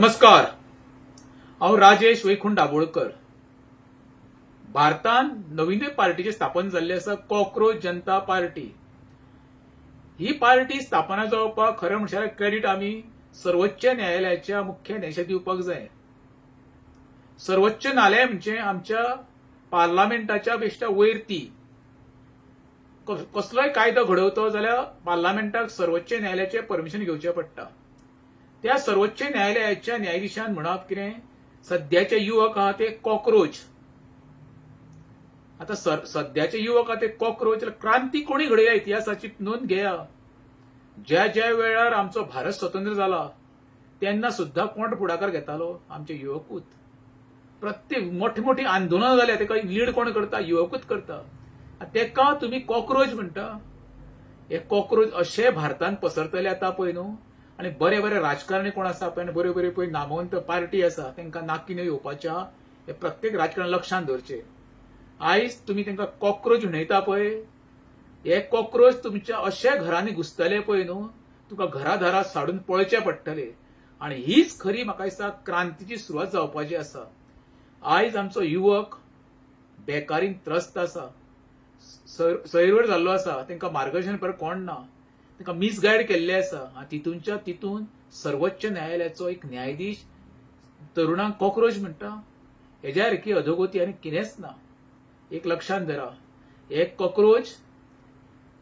नमस्कार. हांव राजेश वैकुंठ दाबोळकर. भारतान नवीन पार्टीचे स्थापन जाल्ली आसा कॉक्रोच जनता पार्टी. ही पार्टी स्थापना जावपाक खरें म्हणल्यार क्रेडिट आमी सर्वोच्च न्यायालयाच्या मुख्य न्यायाधीशाक दिवपाक जाय. सर्वोच्च न्यायालय म्हणजे आमच्या पार्लमेंटाच्या पेक्षा वयर ती. कसलोय कायदो घडोवचो जाल्यार पार्लमेंटाक सर्वोच्च न्यायालयाचे परमिशन घेवचें पडटा. त्या सर्वोच्च न्यायालयाच्या न्यायाधीशान म्हणप कितें, सध्याचे युवक आहात ते कॉक्रोच. आता सध्याचे युवक आहात ते कॉक्रोच. क्रांती कोणी घडयल्या इतिहासाची नोंद घेया. ज्या ज्या वेळार आमचो भारत स्वतंत्र जाला तेन्ना सुद्धा कोण फुडाकार घेतालो? आमचे युवकूच. प्रत्येक मोठी मोठी आंदोलनां जाल्या तेका लीड कोण करता? युवकूच करता. तेका तुमी कॉक्रोच म्हणटा. हे कॉक्रोच अशे भारतान पसरतले आता पळय न्हू. आणि बरे बरे राजकारणी कोण आसा पळय, बरे बरे पळय नामवंत पार्टी आसा, तांकां नाकी नवी येवपाच्या हे प्रत्येक राजकारण लक्षांत धरचे. आयज तुमी तांकां कॉक्रोच म्हणयता पळय, हे कॉक्रोच तुमच्या अशा घरांनी घुसतले पळय न्हू, तुका घरादारा साडून पळचे पडटले. आणि हीच खरी म्हाका दिसता क्रांतीची सुरवात जावपाची आसा. आयज आमचो युवक बेकारीन त्रस्त आसा, सैरवैर जाल्लो आसा, तांकां मार्गदर्शन करपाक कोण ना, तांकां मिसगायड केल्ले आसा. तितूनच्या तितून सर्वोच्च न्यायालयाचो एक न्यायाधीश तरुणांक कॉक्रोच म्हणटा. हेज्या सारकी अधोगती आनी कितेंच ना. एक लक्षांत धरा, हे कॉक्रोच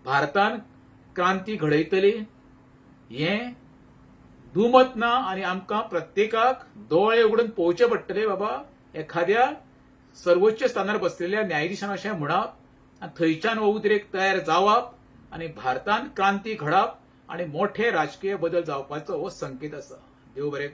भारतान क्रांती घडयतली हें दुमत ना. आनी आमकां प्रत्येकाक दोळे उगडून पळोवचे पडटले. बाबा, एखाद्या सर्वोच्च स्थानार बसलेल्या न्यायाधीशान अशें म्हणप आनी थंयच्यान हो उद्रेक तयार जावप आनी भारतान क्रांती घडप आणि मोठे राजकीय बदल जावपाचो हो संकेत आसा. देव बरें.